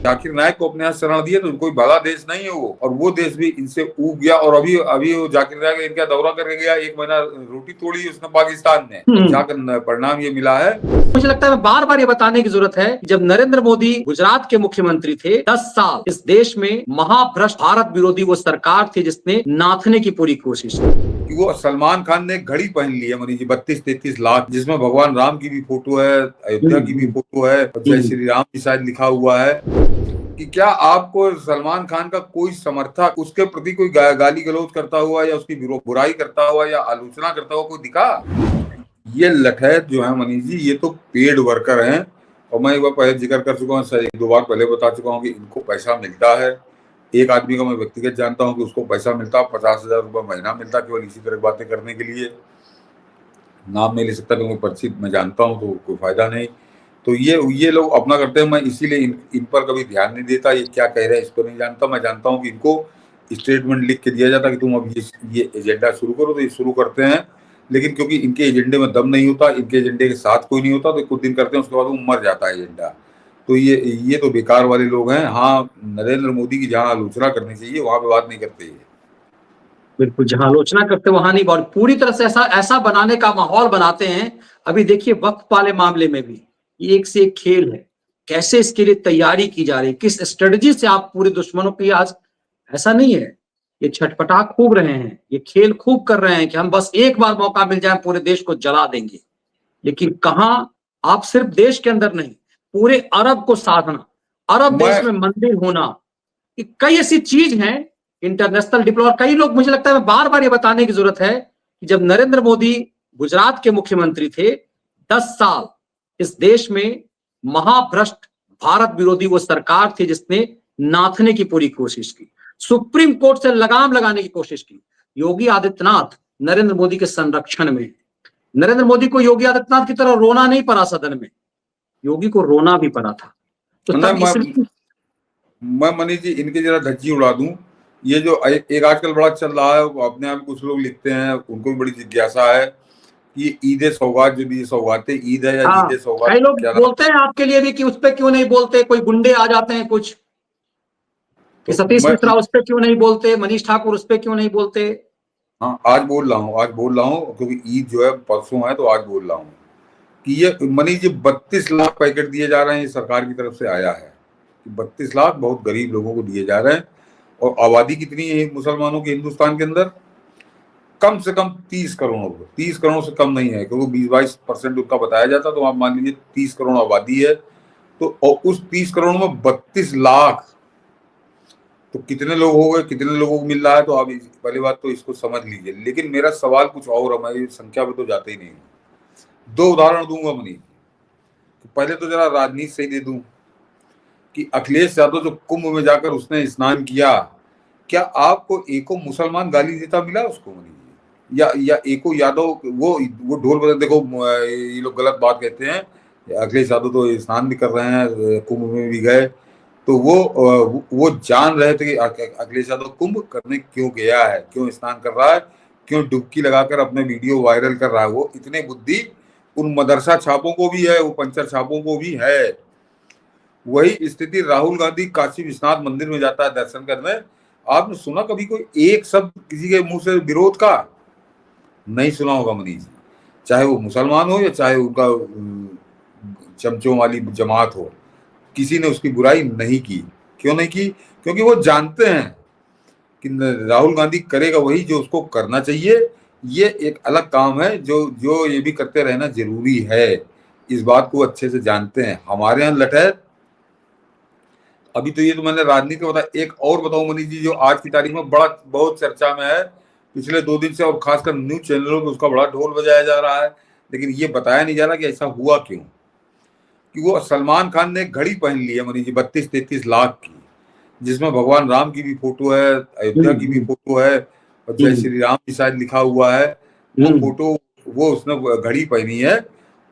जाकिर नायक को अपने यहाँ शरण दिए तो कोई बड़ा देश नहीं है वो, और वो देश भी इनसे ऊब गया। और अभी अभी वो जाकिर नायक इनका दौरा करके गया, 1 महीना रोटी तोड़ी उसने पाकिस्तान में, जाकर परिणाम ये मिला है। मुझे लगता है बार बार ये बताने की जरूरत है, जब नरेंद्र मोदी गुजरात के मुख्यमंत्री थे, 10 साल इस देश में महाभ्रष्ट भारत विरोधी वो सरकार थी जिसने नाथने की पूरी कोशिश की। वो सलमान खान ने एक घड़ी पहन ली है मनीष जी, 32-33 लाख, जिसमें भगवान राम की भी फोटो है, अयोध्या की भी फोटो है, और जय श्री राम भी शायद लिखा हुआ है। कि क्या आपको सलमान खान का कोई समर्थक उसके प्रति कोई गाली गलौज करता हुआ या उसकी बुराई करता हुआ या आलोचना करता हुआ कोई दिखा? ये लठैत जो है मनीष जी, ये तो पेड वर्कर हैं। और मैं एक बार पहले जिक्र कर चुका हूँ, 1-2 बार पहले बता चुका हूँ कि इनको पैसा मिलता है। एक आदमी को मैं व्यक्तिगत जानता हूँ कि उसको पैसा मिलता है, 50,000 रुपये महीना मिलता है, केवल इसी तरह बातें करने के लिए। नाम नहीं ले सकता क्योंकि पर्ची मैं जानता हूँ तो कोई फायदा नहीं। तो ये लोग अपना करते हैं। मैं इसीलिए इन पर कभी ध्यान नहीं देता, ये क्या कह रहे हैं इस पर नहीं जानता। मैं जानता हूँ कि इनको स्टेटमेंट लिख के दिया जाता कि तुम अब ये एजेंडा शुरू करो, तो ये शुरू करते हैं। लेकिन क्योंकि इनके एजेंडे में दम नहीं होता, इनके एजेंडे के साथ कोई नहीं होता, तो कुछ दिन करते हैं, उसके बाद वो मर जाता है एजेंडा। तो ये तो बेकार वाले लोग हैं। हाँ, नरेंद्र मोदी की जहाँ आलोचना करनी चाहिए वहां पे बात नहीं करते ये। बिल्कुल, जहां आलोचना करते वहां नहीं, और पूरी तरह से ऐसा बनाने का माहौल बनाते हैं। अभी देखिए वक्फ वाले मामले में भी ये एक से एक खेल है, कैसे इसके लिए तैयारी की जा रही है, किस स्ट्रेटजी से आप पूरे दुश्मनों की, आज ऐसा नहीं है, ये छटपटा खूब रहे हैं, ये खेल खूब कर रहे हैं कि हम बस एक बार मौका मिल जाए पूरे देश को जला देंगे। लेकिन कहां, आप सिर्फ देश के अंदर नहीं, पूरे अरब को साधना, अरब देश में मंदिर होना, कई ऐसी चीज हैं इंटरनेशनल डिप्लोमेसी। कई लोग, मुझे लगता है बार बार ये बताने की जरूरत है कि जब नरेंद्र मोदी गुजरात के मुख्यमंत्री थे, 10 साल इस देश में महाभ्रष्ट भारत विरोधी वो सरकार थी जिसने नाथने की पूरी कोशिश की, सुप्रीम कोर्ट से लगाम लगाने की कोशिश की। योगी आदित्यनाथ नरेंद्र मोदी के संरक्षण में, नरेंद्र मोदी को योगी आदित्यनाथ की तरह रोना नहीं पड़ा सदन में, योगी को रोना भी पड़ा था। तो मैं मनीष जी इनके जरा धज्जी उड़ा दूं। ये जो एक आजकल बड़ा चल रहा है, अपने आप कुछ लोग लिखते हैं, उनको भी बड़ी जिज्ञासा है कि ईद सौगात, जो भी सौगातें ईद है या ईद सौगात, कई लोग बोलते हैं आपके लिए भी कि उस पर क्यों नहीं बोलते, कोई गुंडे आ जाते हैं कुछ, तो सतीश मिश्रा उस पर क्यों नहीं बोलते, मनीष ठाकुर उस पर क्यों नहीं बोलते। हाँ, आज बोल रहा हूँ क्योंकि ईद जो है परसों है, तो आज बोल रहा हूँ कि ये मनीष जी 32 लाख पैकेट दिए जा रहे हैं, ये सरकार की तरफ से आया है। 32 लाख बहुत गरीब लोगों को दिए जा रहे हैं। और आबादी कितनी है मुसलमानों की हिंदुस्तान के अंदर? कम से कम 30 करोड़। 30 करोड़ से कम नहीं है, क्योंकि 20-22% उनका बताया जाता, तो आप मान लीजिए 30 करोड़ आबादी है। तो और उस 30 करोड़ में 32 लाख, तो कितने लोग हो गए, कितने लोगों को मिल रहा है? तो आप पहली बात तो इसको समझ लीजिए। लेकिन मेरा सवाल कुछ और है, मैं संख्या पे तो जाते ही नहीं। 2 उदाहरण दूंगा मनीष। पहले तो जरा राजनीति से ही दे दूं कि अखिलेश यादव जो कुंभ में जाकर उसने स्नान किया, क्या आपको एको मुसलमान गाली देता मिला उसको मनीष? या एको यादव वो ढोल बजा, देखो ये लोग गलत बात कहते हैं, अखिलेश यादव तो स्नान भी कर रहे हैं, कुंभ में भी गए, तो वो जान रहे थे कि अखिलेश यादव कुंभ करने क्यों गया है, क्यों स्नान कर रहा है, क्यों डुबकी लगाकर अपने वीडियो वायरल कर रहा है। वो इतने बुद्धि उन मदरसा छापों को भी है, वो पंचर छापों को भी है। वही स्थिति राहुल गांधी काशी विश्वनाथ मंदिर में जाता है दर्शन करने। आपने सुना कभी कोई एक शब्द किसी के मुंह से विरोध का? नहीं सुना होगा मनीष, चाहे वो मुसलमान हो या चाहे उनका चमचों वाली जमात हो, किसी ने उसकी बुराई नहीं की। क्यों नहीं की? क्योंकि वो जानते हैं कि राहुल गांधी करेगा वही जो उसको करना चाहिए। ये एक अलग काम है जो ये भी करते रहना जरूरी है, इस बात को अच्छे से जानते हैं। हमारे यहाँ लठैत, अभी तो ये तो मैंने राजनीति का बताया। एक और बताऊं मनीष जी, जो आज की तारीख में बहुत चर्चा में है पिछले 2 दिन से, और खासकर न्यूज चैनलों में उसका बड़ा ढोल बजाया जा रहा है, लेकिन ये बताया नहीं जा रहा कि ऐसा हुआ क्यों। कि वो सलमान खान ने घड़ी पहन ली है मनीष जी, 32-33 लाख की, जिसमें भगवान राम की भी फोटो है, अयोध्या की भी फोटो है, और जय श्री राम भी शायद लिखा हुआ है। वो फोटो, वो उसने घड़ी पहनी है,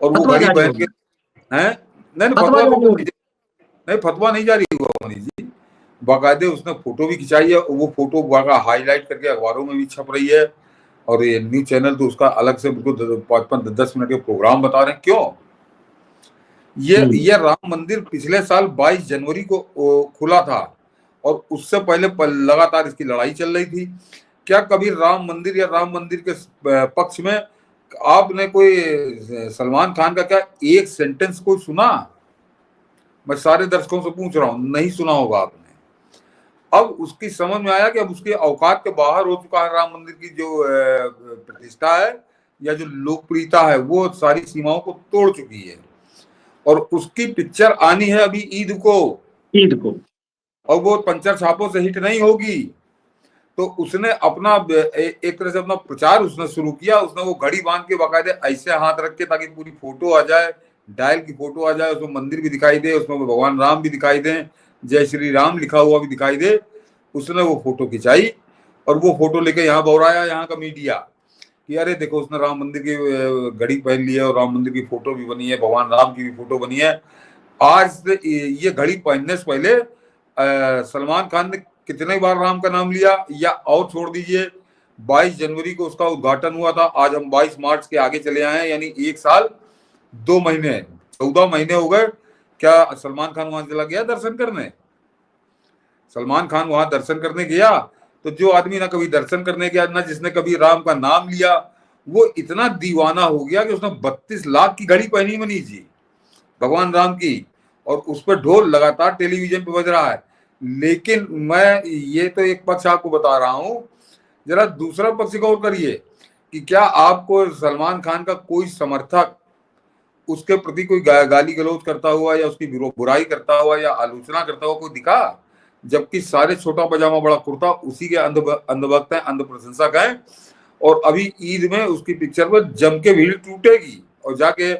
और वो घड़ी पहन के है। नहीं, फतवा नहीं जारी हुआ मनीष जी, बाकायदे उसने फोटो भी खिंचाई है। वो फोटो हाईलाइट करके अखबारों में भी छप रही है, और ये न्यूज चैनल तो उसका अलग से 5-5-10 मिनट के प्रोग्राम बता रहे हैं। क्यों? ये राम मंदिर पिछले साल 22 जनवरी को खुला था और उससे पहले लगातार इसकी लड़ाई चल रही थी। क्या कभी राम मंदिर या राम मंदिर के पक्ष में आपने कोई सलमान खान का क्या एक सेंटेंस कोई सुना? मैं सारे दर्शकों से पूछ रहा हूं, नहीं सुना होगा आपने। अब उसकी समझ में आया कि अब उसकी औकात के बाहर हो चुका है। राम मंदिर की जो प्रतिष्ठा है या जो लोकप्रियता है वो सारी सीमाओं को तोड़ चुकी है और उसकी पिक्चर आनी है अभी ईद को और वो पंचर छापों से हिट नहीं होगी। तो उसने अपना एक तरह से अपना प्रचार उसने शुरू किया। उसने वो घड़ी बांध के बाकायदे ऐसे हाथ रख के ताकि पूरी फोटो आ जाए, डायल की फोटो आ जाए, उसमें मंदिर भी दिखाई दे, उसमें भगवान राम भी दिखाई दे, जय श्री राम लिखा हुआ भी दिखाई दे। उसने वो फोटो खिंचाई और वो फोटो लेके यहाँ दौड़ाया यहाँ का मीडिया कि अरे देखो उसने राम मंदिर की घड़ी पहन ली है और राम मंदिर की फोटो भी बनी है, भगवान राम की भी फोटो बनी है। आज से ये घड़ी पहनने से पहले सलमान खान ने कितने बार राम का नाम लिया? या और छोड़ दीजिए, 22 जनवरी को उसका उद्घाटन हुआ था, आज हम 22 मार्च के आगे चले आए हैं, यानी 1 साल 2 महीने 14 महीने हो गए। क्या सलमान खान वहां चला गया दर्शन करने? सलमान खान वहां दर्शन करने गया तो जो आदमी ना कभी दर्शन करने गया ना जिसने कभी राम का नाम लिया, वो इतना दीवाना हो गया कि उसने 32 लाख की घड़ी पहनी मनीष जी, भगवान राम की, और उस पर ढोल लगातार टेलीविजन पे बज रहा है। लेकिन मैं ये तो एक पक्ष आपको बता रहा हूं, जरा दूसरा पक्ष गौर करिए कि क्या आपको सलमान खान का कोई समर्थक उसके प्रति कोई गाली गलौज करता हुआ या उसकी बुराई करता हुआ या आलोचना करता हुआ कोई दिखा? जबकि सारे छोटा पजामा बड़ा कुर्ता उसी के अंधभक्त हैं, अंध प्रशंसक हैं। और अभी ईद में उसकी पिक्चर पर जम के भीड़ टूटेगी और जाके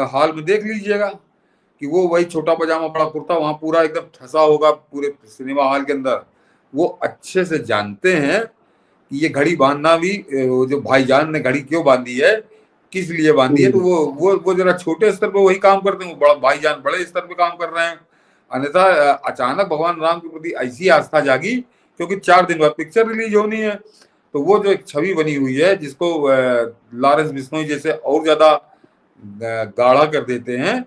हाल में देख लीजिएगा कि वो वही छोटा पजामा बड़ा कुर्ता वहां पूरा एकदम ठसा होगा पूरे सिनेमा हॉल के अंदर। वो अच्छे से जानते हैं कि ये घड़ी बांधना भी, जो भाईजान ने घड़ी क्यों बांधी है, किस लिए बांधी है, तो वो जरा छोटे स्तर पे वही काम करते हैं, वो बड़ा भाईजान बड़े स्तर पे काम कर रहे हैं। अन्यथा अचानक भगवान राम के प्रति ऐसी आस्था जागी क्योंकि 4 दिन बाद पिक्चर रिलीज होनी है। तो वो जो एक छवि बनी हुई है जिसको लॉरेंस बिश्नोई जैसे और ज्यादा गाढ़ा कर देते हैं,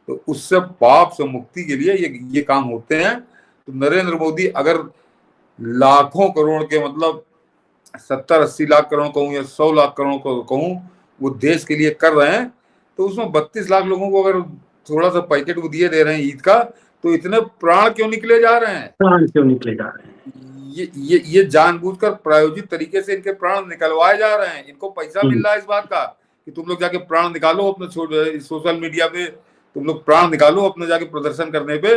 तो उससे पाप से मुक्ति के लिए ये काम होते हैं। तो नरेंद्र मोदी अगर लाखों करोड़ के, मतलब 70-80 लाख करोड़ कहूं या 100 लाख करोड़ को कहूं, वो देश के लिए कर रहे हैं, तो उसमें 32 लाख लोगों को अगर थोड़ा सा पैकेट वो दिए दे रहे हैं ईद का, तो इतने प्राण क्यों निकले जा रहे हैं? प्राण क्यों निकले जा रहे हैं? ये जानबूझकर प्रायोजित तरीके से इनके प्राण निकलवाए जा रहे हैं। इनको पैसा मिल रहा है इस बात का कि तुम लोग जाके प्राण निकालो अपने सोशल मीडिया पे, तुम लोग प्राण निकालो अपने जाके प्रदर्शन करने पे।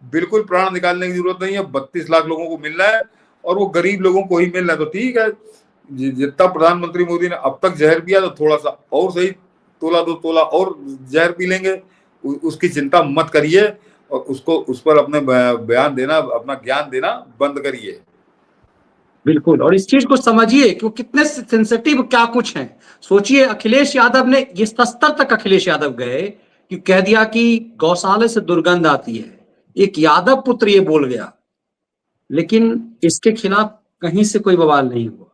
बिल्कुल प्राण निकालने की जरूरत नहीं है। 32 लाख लोगों को मिल रहा है और वो गरीब लोगों को ही मिल रहा है, तो ठीक है। जितना प्रधानमंत्री मोदी ने अब तक जहर पिया, तो थोड़ा सा और सही, तोला 2 तोला और जहर पी लेंगे, उसकी चिंता मत करिए और उसको उस पर अपने बयान देना, अपना ज्ञान देना बंद करिए। बिल्कुल, और इस चीज को समझिए कि वो कितने सेंसिटिव क्या कुछ हैं। सोचिए, अखिलेश यादव ने इस स्तर तक अखिलेश यादव गए कि कह दिया कि गौशाले से दुर्गंध आती है। एक यादव पुत्र ये बोल गया, लेकिन इसके खिलाफ कहीं से कोई बवाल नहीं हुआ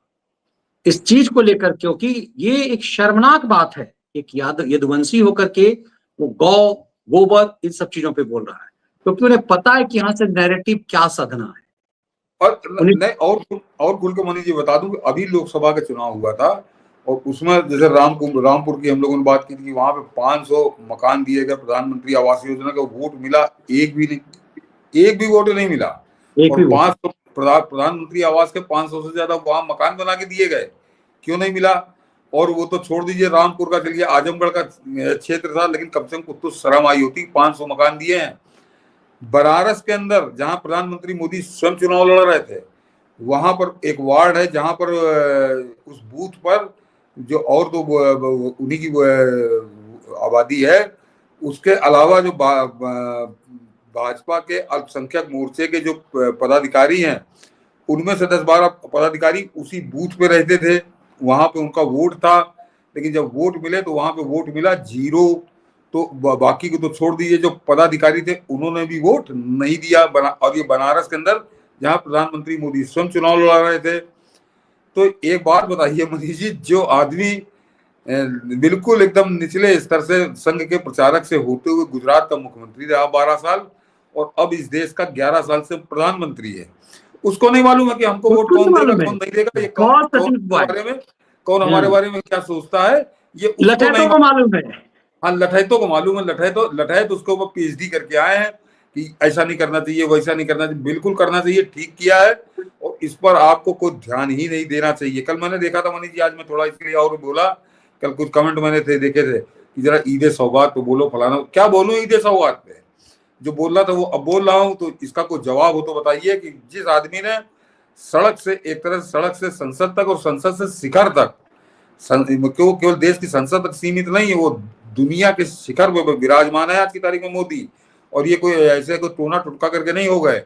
इस चीज को लेकर, क्योंकि ये एक शर्मनाक बात है। एक यदुवंशी होकर के वो गौ गोबर इन सब चीजों पे बोल रहा है, क्योंकि उन्हें पता है कि यहाँ से नैरेटिव क्या साधना है। और नहीं, और खुल के मनीष जी बता दूं कि अभी लोकसभा का चुनाव हुआ था और उसमें जैसे रामपुर की हम लोगों ने बात की थी कि वहां पे 500 मकान दिए गए प्रधानमंत्री आवास योजना का, वोट मिला एक भी वोट नहीं मिला। और 500 प्रधानमंत्री आवास के 500 से ज्यादा वहां मकान बना के दिए गए, क्यों नहीं मिला? और वो तो छोड़ दीजिए रामपुर का, चलिए आजमगढ़ का क्षेत्र था, लेकिन कम से कम कुछ तो शर्म आई होती। 500 मकान दिए हैं। बनारस के अंदर जहां प्रधानमंत्री मोदी स्वयं चुनाव लड़ रहे थे, वहां पर एक वार्ड है जहां पर उस बूथ पर जो और दो उन्हीं की आबादी है, उसके अलावा जो भाजपा के अल्पसंख्यक मोर्चे के जो पदाधिकारी हैं, उनमें से 10-12 पदाधिकारी उसी बूथ पे रहते थे, वहां पे उनका वोट था। लेकिन जब वोट मिले तो वहां पे वोट मिला 0। तो बाकी को तो छोड़ दीजिए, जो पदाधिकारी थे उन्होंने भी वोट नहीं दिया। और ये बनारस के अंदर जहां प्रधानमंत्री मोदी स्वयं चुनाव लड़ा रहे थे। तो एक बात बताइए मनीष जी, जो आदमी बिल्कुल एकदम निचले स्तर से संघ के प्रचारक से होते हुए गुजरात का मुख्यमंत्री रहा 12 साल, और अब इस देश का 11 साल से प्रधानमंत्री है। उसको नहीं मालूम है कि हमको वोट उसको कौन नहीं देगा मालूम है। कौन नहीं देगा, ये कौन बहुत कौन सटीक बात। बारे में, कौन हमारे बारे में क्या सोचता है, ये उसको नहीं लठैतों को मालूम है। हाँ, लठैतों को मालूम है। लठैत उसके ऊपर पीएचडी करके आए हैं कि ऐसा नहीं करना चाहिए, वैसा नहीं करना चाहिए। बिल्कुल करना चाहिए, ठीक किया है, और इस पर आपको कोई ध्यान ही नहीं देना चाहिए। कल मैंने देखा था मनीष जी, आज मैं थोड़ा इसके लिए और बोला, कल कुछ कमेंट मैंने देखे थे कि जरा ईद सौगात पे बोलो, फलाना क्या बोलूं ईद सौगात पे। जो बोल रहा था वो अब बोल रहा हूं, तो इसका कोई जवाब हो तो बताइए कि जिस आदमी ने सड़क से, एक तरह से सड़क से संसद तक और संसद से शिखर तक, क्यों केवल देश की संसद तक सीमित नहीं है, वो दुनिया के शिखर में विराजमान है आज की तारीख में मोदी। और ये कोई ऐसे कोई टोना टुटका करके नहीं हो गए,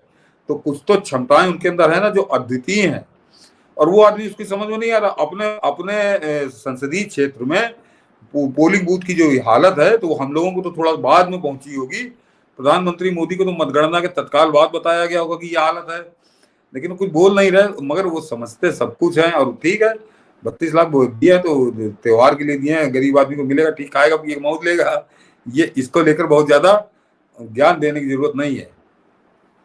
तो कुछ तो क्षमताएं उनके अंदर है ना जो अद्वितीय हैं, और वो आदमी उसकी समझ में नहीं आ रहा। अपने अपने संसदीय क्षेत्र में पोलिंग बूथ की जो हालत है, तो हम लोगों को तो थोड़ा बाद में पहुंची होगी, प्रधानमंत्री मोदी को तो मतगणना के तत्काल बाद बताया गया होगा कि ये हालत है, लेकिन कुछ बोल नहीं रहे, मगर वो समझते सब कुछ है। और ठीक है, 32 लाख दिया है तो त्योहार के लिए दिए हैं, गरीब आदमी को मिलेगा, ठीक खाएगा पिएगा मौज लेगा, ये इसको लेकर बहुत ज्यादा ज्ञान देने की जरूरत नहीं है।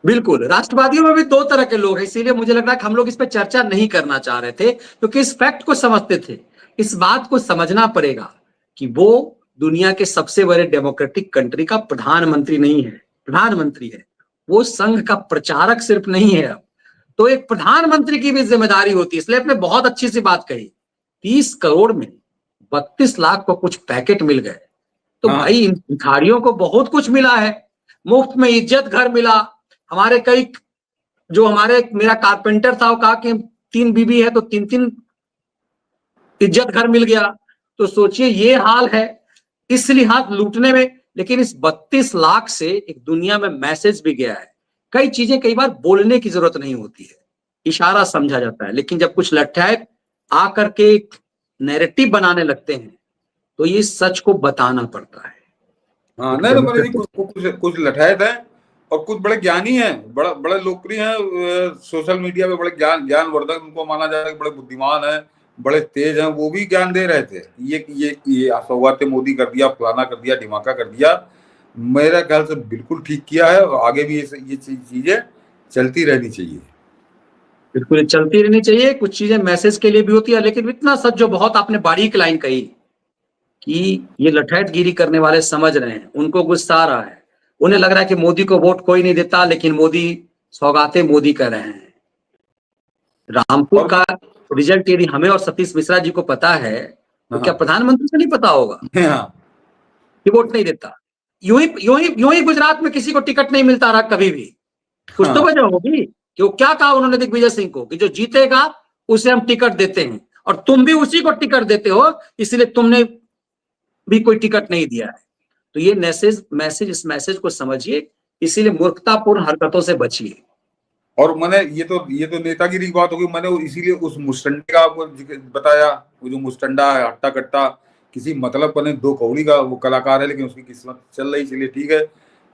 बिल्कुल, राष्ट्रवादियों में भी दो तरह के लोग हैं, इसीलिए मुझे लग रहा है कि हम लोग इस पर चर्चा नहीं करना चाह रहे थे, क्योंकि इस फैक्ट को समझते थे। इस बात को समझना पड़ेगा कि वो दुनिया के सबसे बड़े डेमोक्रेटिक कंट्री का प्रधानमंत्री नहीं है, प्रधानमंत्री है। वो संघ का प्रचारक सिर्फ नहीं है, अब तो एक प्रधानमंत्री की भी जिम्मेदारी होती है। इसलिए आपने बहुत अच्छी सी बात कही, 30 करोड़ में 32 लाख को कुछ पैकेट मिल गए, तो हाँ, भाई इन भिखारियों को बहुत कुछ मिला है। मुफ्त में इज्जत घर मिला। हमारे कई, जो हमारे मेरा कारपेंटर था, वो कहा कि 3 बीबी है तो 3-3 इज्जत घर मिल गया। तो सोचिए ये हाल है इस लिहाज लूटने में। लेकिन इस 32 लाख से एक दुनिया में मैसेज भी गया है। कई चीजें कई बार बोलने की जरूरत नहीं होती है, इशारा समझा जाता है, लेकिन जब कुछ लट्ठैत आकर के एक नैरेटिव बनाने लगते हैं तो ये सच को बताना पड़ता है। हाँ, एक नहीं मैंने जी, डेमोक्रेटिक कुछ लठायत हैं और कुछ बड़े ज्ञानी हैं, बड़ा बड़े लोकप्रिय हैं सोशल मीडिया पे, बड़े ज्ञानवर्धक उनको माना जाए, बड़े बुद्धिमान हैं, बड़े तेज हैं, वो भी ज्ञान दे रहे थे। ये सौगात मोदी कर दिया, फलाना कर दिया, ढिमाका कर दिया, मेरा ख्याल से बिल्कुल ठीक किया है, और आगे भी ये चीजें चलती रहनी चाहिए। बिल्कुल चलती रहनी चाहिए। कुछ चीजें मैसेज के लिए भी होती है, लेकिन इतना सच जो बहुत आपने बारीक लाइन कही कि ये लठैतगिरी करने वाले समझ रहे हैं, उनको गुस्सा आ रहा है, उन्हें लग रहा है कि मोदी को वोट कोई नहीं देता, लेकिन मोदी सौगातें मोदी कर रहे हैं। रामपुर और का रिजल्ट यदि हमें और सतीश मिश्रा जी को पता है, तो क्या हाँ, प्रधानमंत्री को नहीं पता होगा हाँ, कि वोट नहीं देता? यूं ही गुजरात में किसी को टिकट नहीं मिलता रहा कभी भी। कुछ तो हाँ, वजह होगी कि वो क्या कहा उन्होंने दिग्विजय सिंह को कि जो जीतेगा उसे हम टिकट देते हैं, और तुम भी उसी को टिकट देते हो, इसलिए तुमने भी कोई टिकट नहीं दिया है। तो ये इस मैसेज को समझिए, इसीलिए मूर्खतापूर्ण हरकतों से बचिए। और मैंने ये तो नेतागिरी की बात होगी, मैंने इसीलिए उस मुस्टंडे का आपको बताया, वो जो मुस्टंडा है हट्टा कट्टा, किसी मतलब बने दो कौड़ी का वो कलाकार है, लेकिन उसकी किस्मत चल रही, चलिए ठीक है,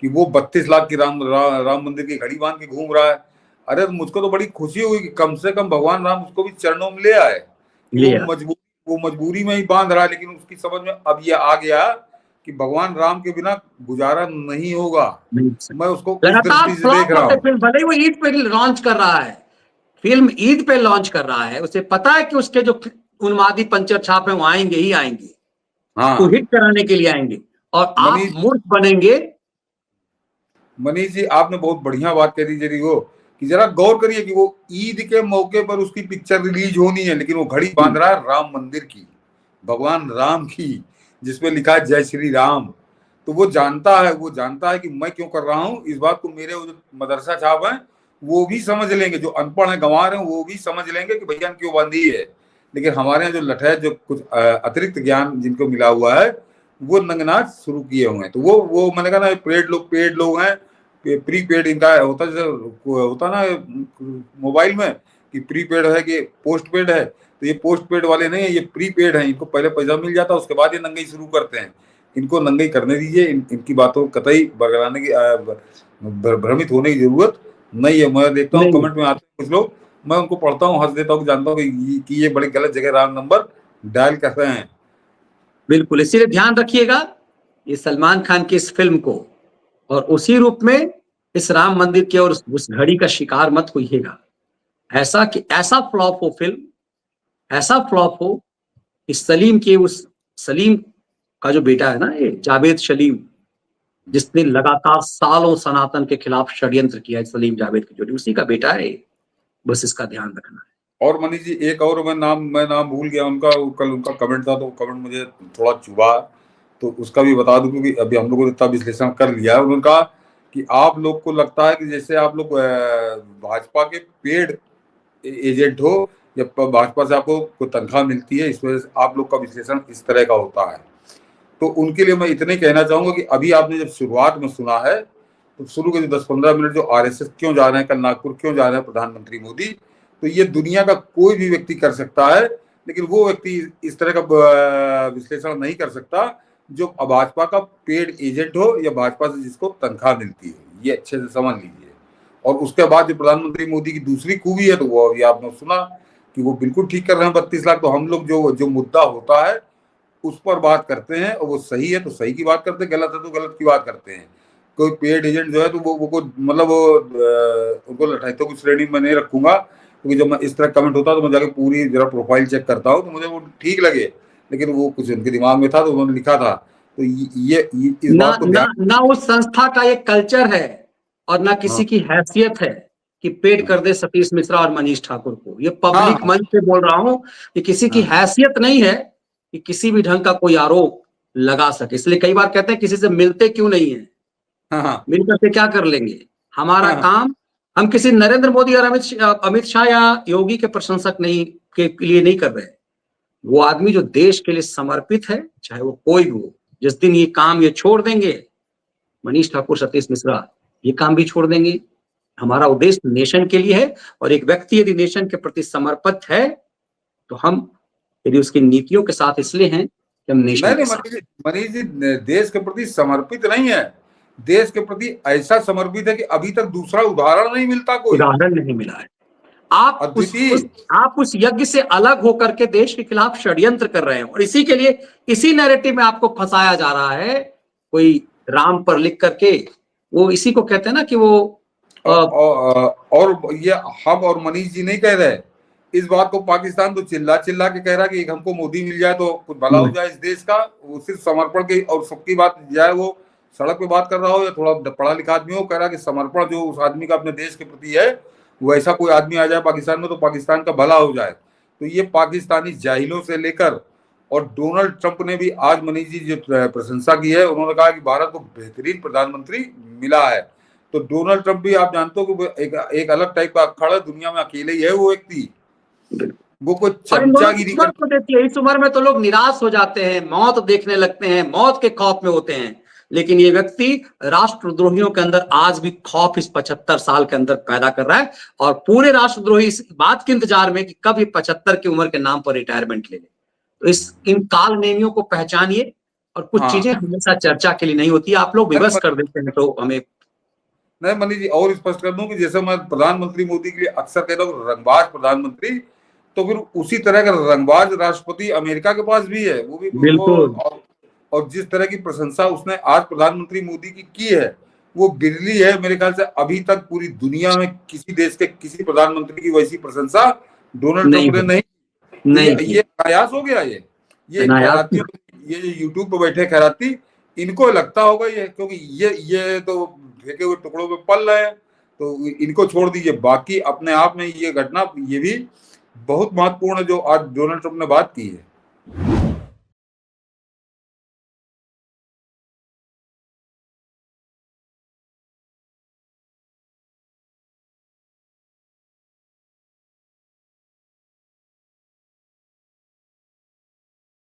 कि वो 32 लाख की राम मंदिर की घड़ी बांध के घूम रहा है। अरे मुझको तो बड़ी खुशी हुई कि कम से कम भगवान राम उसको भी चरणों में ले आए, कि लिया वो मजबूरी में ही बांध रहा है, लेकिन उसकी समझ में अब ये आ गया कि भगवान राम के बिना गुजारा नहीं होगा। नहीं। मैं उसको उस लगातार दृष्टि से देख फ्लॉप रहा होते हूँ। फिल्म, भले ही वो ईद पे लॉन्च कर रहा है, फिल्म ईद पे लॉन्च कर रहा है, उसे पता है कि उसके जो उन्मादी पंचर छाप है वो आएंगे ही आएंगे, तो हाँ, हिट कराने के लिए आएंगे, और आप मनीष मूर्ख बनेंगे। मनीष जी, आपने बहुत बढ़िया बात कह दी जरी वो, कि जरा गौर करिए कि वो ईद के मौके पर उसकी पिक्चर रिलीज होनी है, लेकिन वो घड़ी बांध रहा है राम मंदिर की, भगवान राम की, जिसमें लिखा है जय श्री राम। तो वो जानता है कि मैं क्यों कर रहा हूँ इस बात को। मेरे वो जो मदरसा साहब हैं वो भी समझ लेंगे, जो अनपढ़ हैं गंवार हैं वो भी समझ लेंगे कि भैया क्यों बांधी है। लेकिन हमारे यहाँ जो लठैत, जो कुछ अतिरिक्त ज्ञान जिनको मिला हुआ है, वो नंगनाच शुरू किए हुए हैं। तो वो मैंने कहा ना, पेड लोग हैं, प्रीपेड इनका होता, जैसे होता ना मोबाइल में कि प्रीपेड है कि पोस्ट पेड है, तो ये पोस्ट पेड वाले नहीं है, ये प्रीपेड है। इनको पहले पैसा मिल जाता है, उसके बाद ये नंगई शुरू करते हैं। इनको नंगई करने दीजिए, इनकी बातों को कतई बरगलाने की भ्रमित होने की जरूरत नहीं है। मैं देखता हूँ नहीं, कमेंट में आते हैं कुछ लोग, मैं उनको पढ़ता हूँ, हंस देता हूँ, जानता हूँ कि ये बड़े गलत जगह रॉन्ग नंबर डायल कर रहे हैं। बिल्कुल, इसीलिए ध्यान रखिएगा ये सलमान खान की इस फिल्म को, और उसी रूप में इस राम मंदिर की और उस घड़ी का शिकार मत होइएगा। ऐसा कि ऐसा फ्लॉप हो फिल्म, ऐसा फ्लॉप हो कि सलीम का जो बेटा है ना, ये जावेद सलीम, जिसने लगातार सालों सनातन के खिलाफ षड्यंत्र किया है, सलीम जावेद की जोड़ी, उसी का बेटा है ये। बस इसका ध्यान रखना है। और मनीष जी, एक और मैं नाम भूल गया उनका, कल उनका कमेंट था, तो कमेंट मुझे थोड़ा चुभा, तो उसका भी बता दूं, क्योंकि अभी हम लोगों ने इतना विश्लेषण कर लिया है। उन्होंने कहा कि आप लोग को लगता है कि जैसे आप लोग भाजपा के पेड एजेंट हो, या भाजपा से आपको कोई तनख्वाह मिलती है, इस वजह से आप लोग का विश्लेषण इस तरह का होता है। तो उनके लिए मैं इतने कहना चाहूंगा कि अभी आपने जब शुरुआत में सुना है, तो शुरू के जो 10-15 मिनट जो आरएसएस क्यों जा रहे हैं, कल नागपुर क्यों जा रहे हैं प्रधानमंत्री मोदी, तो ये दुनिया का कोई भी व्यक्ति कर सकता है, लेकिन वो व्यक्ति इस तरह का विश्लेषण नहीं कर सकता जो भाजपा का पेड एजेंट हो या भाजपा से जिसको तनख्वाह मिलती है। ये अच्छे से समझ लीजिए। और उसके बाद जो प्रधानमंत्री मोदी की दूसरी खूबी है, तो वो अभी आपने सुना कि वो बिल्कुल ठीक कर रहे हैं 32 लाख। तो हम लोग जो मुद्दा होता है उस पर बात करते हैं, और वो सही है तो सही की बात करते हैं, गलत है तो गलत की बात करते हैं। कोई पेड एजेंट जो है तो वो मतलब उनको लठाइतों की श्रेणी में नहीं रखूंगा, क्योंकि जब मैं इस तरह कमेंट होता है तो मैं जाके पूरी जरा प्रोफाइल चेक करता हूँ, तो मुझे वो ठीक लगे, लेकिन वो कुछ उनके दिमाग में था तो उन्होंने लिखा था। तो ये इस ना बात को ना ना उस संस्था का ये कल्चर है, और ना किसी की हैसियत है कि पेड कर दे सतीश मिश्रा और मनीष ठाकुर को। ये पब्लिक मंच पे बोल रहा हूं कि किसी की हैसियत नहीं है कि किसी भी ढंग का कोई आरोप लगा सके। इसलिए कई बार कहते हैं किसी से मिलते क्यों नहीं है, मिलकर के क्या कर लेंगे। हमारा काम, हम किसी नरेंद्र मोदी और अमित शाह या योगी के प्रशंसक नहीं के लिए नहीं कर रहे। वो आदमी जो देश के लिए समर्पित है, चाहे वो कोई भी हो, जिस दिन ये काम ये छोड़ देंगे, मनीष ठाकुर, सतीश मिश्रा, ये काम भी छोड़ देंगे। हमारा उद्देश्य नेशन के लिए है, और एक व्यक्ति यदि नेशन के प्रति समर्पित है तो हम यदि उसकी नीतियों के साथ इसलिए हैं कि हम नेशन के साथ। मनीष जी, देश के प्रति समर्पित नहीं है, देश के प्रति ऐसा समर्पित है कि अभी तक दूसरा उदाहरण नहीं मिलता, कोई उदाहरण नहीं मिला है। आप उस यज्ञ से अलग होकर के देश के खिलाफ षड्यंत्र कर रहे हैं, और इसी के लिए इसी नैरेटिव में आपको फंसाया जा रहा है। कोई राम पर लिख करके, वो इसी को कहते हैं ना कि वो और ये हम और मनीष जी नहीं कह रहे, इस बात को पाकिस्तान तो चिल्ला चिल्ला के कह रहा है कि हमको मोदी मिल जाए तो कुछ भला हो जाए इस देश का। वो सिर्फ समर्पण की और सबकी बात जाए, वो सड़क पे बात कर रहा हो या थोड़ा पढ़ा लिखा आदमी हो, कह रहा है कि समर्पण जो उस आदमी का अपने देश के प्रति है, वैसा कोई आदमी आ जाए पाकिस्तान में तो पाकिस्तान का भला हो जाए। तो ये पाकिस्तानी जाहिलों से लेकर, और डोनाल्ड ट्रंप ने भी आज मनीष जी जो प्रशंसा की है, उन्होंने कहा कि भारत को बेहतरीन प्रधानमंत्री मिला है। तो डोनाल्ड ट्रंप भी आप जानते हो कि एक अलग टाइप का अखाड़ा, दुनिया में अकेले ही है वो व्यक्ति, वो कोई चमचागिरी करती। इस उम्र में तो लोग निराश हो जाते हैं, मौत देखने लगते हैं, मौत के खौफ में होते हैं, लेकिन ये व्यक्ति राष्ट्रद्रोहियों के अंदर आज भी खौफ इस 75 साल के अंदर पैदा कर रहा है, और पूरे राष्ट्रद्रोही इस बात के इंतजार में कि कब ये 75 की उम्र के नाम पर रिटायरमेंट ले ले। तो इन काल नेमियों को पहचानिए, और कुछ चीजें हमेशा चर्चा के लिए नहीं होती, आप लोग विवश कर देते हैं। तो हमें नहीं मनीष जी, और स्पष्ट कर दूं कि जैसे मैं प्रधानमंत्री मोदी के लिए अक्सर कहता हूँ रंगबाज प्रधानमंत्री, तो फिर उसी तरह का रंगबाज राष्ट्रपति अमेरिका के पास भी है। वो भी बिल्कुल। और जिस तरह की प्रशंसा उसने आज प्रधानमंत्री मोदी की है, वो बिरली है। मेरे ख्याल से अभी तक पूरी दुनिया में किसी देश के किसी प्रधानमंत्री की वैसी प्रशंसा डोनाल्ड ट्रंप ने नहीं। ये प्रयास हो गया। ये खैराती, ये जो यूट्यूब पे बैठे खैराती, इनको लगता होगा ये, क्योंकि ये तो फेंके हुए टुकड़ों पे पल रहे हैं, तो इनको छोड़ दीजिए। बाकी अपने आप में ये घटना ये भी बहुत महत्वपूर्ण है जो आज डोनाल्ड ट्रंप ने बात की है।